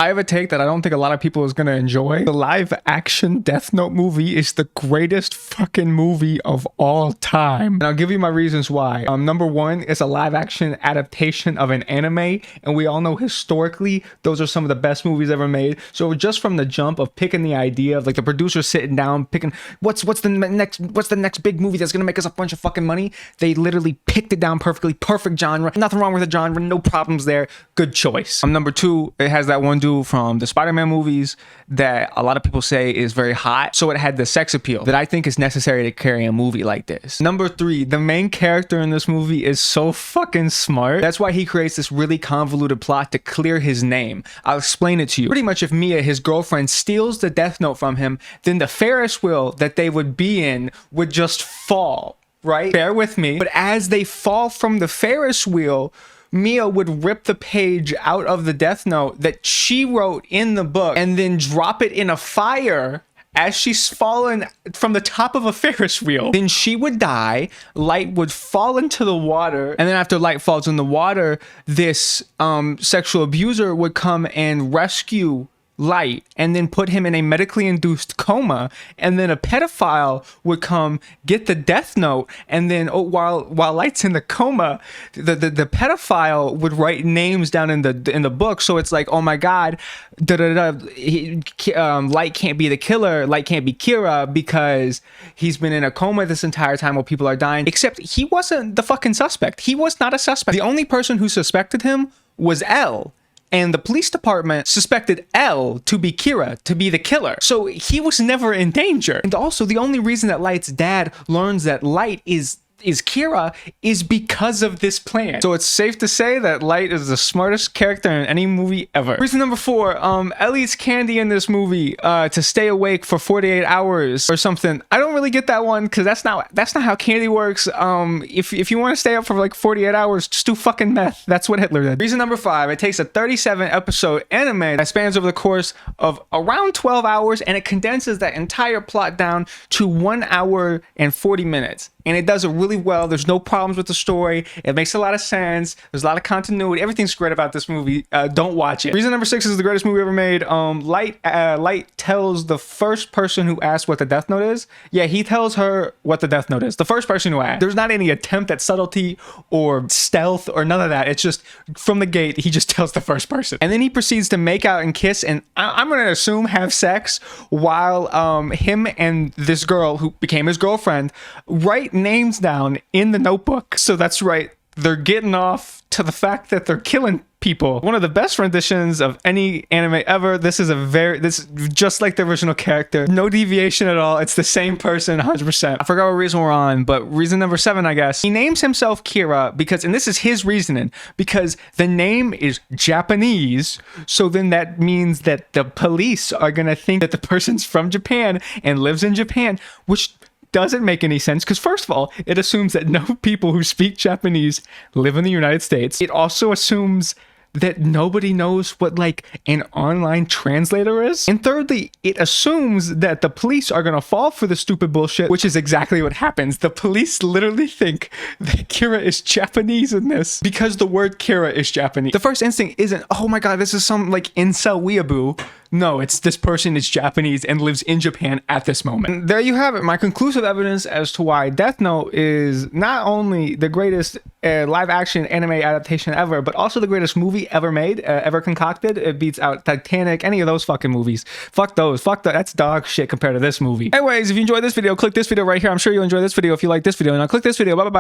I have a take that I don't think a lot of people is going to enjoy. The live action Death Note movie is the greatest fucking movie of all time. And I'll give you my reasons why. Number one, it's a live action adaptation of an anime. And we all know historically, those are some of the best movies ever made. So just from the jump of picking the idea of like the producer sitting down, picking what's the next big movie that's going to make us a bunch of fucking money. They literally picked it down perfectly. Perfect genre. Nothing wrong with the genre. No problems there. Good choice. Number two, it has that one dude from the Spider-Man movies that a lot of people say is very hot. So it had the sex appeal that I think is necessary to carry a movie like this. Number three, the main character in this movie is so fucking smart. That's why he creates this really convoluted plot to clear his name. I'll explain it to you. Pretty much if Mia, his girlfriend, steals the Death Note from him, then the Ferris wheel that they would be in would just fall, right? Bear with me. But as they fall from the Ferris wheel, Mia would rip the page out of the Death Note that she wrote in the book and then drop it in a fire as she's fallen from the top of a Ferris wheel. Then she would die, Light would fall into the water, and then after Light falls in the water, this sexual abuser would come and rescue Light and then put him in a medically induced coma, and then a pedophile would come get the Death Note, and then while Light's in the coma, the pedophile would write names down in the book. So it's like, oh my god, Light can't be the killer, Light can't be Kira because he's been in a coma this entire time while people are dying. Except he wasn't the fucking suspect. He was not a suspect. The only person who suspected him was L. And the police department suspected L to be Kira, to be the killer. So he was never in danger. And also, the only reason that Light's dad learns that Light is Kira is because of this plan. So it's safe to say that Light is the smartest character in any movie ever. Reason number four, L eats candy in this movie to stay awake for 48 hours or something. I don't really get that one because that's not how candy works. If you want to stay up for like 48 hours, just do fucking meth. That's what Hitler did. Reason number five, it takes a 37 episode anime that spans over the course of around 12 hours and it condenses that entire plot down to 1 hour and 40 minutes. And it does it really well. There's no problems with the story. It makes a lot of sense. There's a lot of continuity. Everything's great about this movie. Don't watch it. Reason number six is the greatest movie ever made. Light tells the first person who asked what the Death Note is. Yeah, he tells her what the Death Note is. The first person who asked. There's not any attempt at subtlety or stealth or none of that. It's just from the gate, he just tells the first person. And then he proceeds to make out and kiss and I'm going to assume have sex while him and this girl who became his girlfriend write names down in the notebook. So that's right, they're getting off to the fact that they're killing people. One of the best renditions of any anime ever. This is just like the original character. No deviation at all. It's the same person 100%. I forgot what reason we're on, but reason number seven, I guess. He names himself Kira because, and this is his reasoning, because the name is Japanese. So then that means that the police are going to think that the person's from Japan and lives in Japan, which doesn't make any sense because first of all, it assumes that no people who speak Japanese live in the United States. It also assumes that nobody knows what like an online translator is. And thirdly, it assumes that the police are gonna fall for the stupid bullshit, which is exactly what happens. The police literally think that Kira is Japanese in this because the word Kira is Japanese. The first instinct isn't, oh my god, this is some like incel weeaboo. No, it's this person is Japanese and lives in Japan at this moment. And there you have it, my conclusive evidence as to why Death Note is not only the greatest live action anime adaptation ever, but also the greatest movie ever made, ever concocted. It beats out Titanic, any of those fucking movies. Fuck those. That's dog shit compared to this movie. Anyways, if you enjoyed this video, click this video right here. I'm sure you'll enjoy this video if you like this video. Now click this video. Bye bye bye.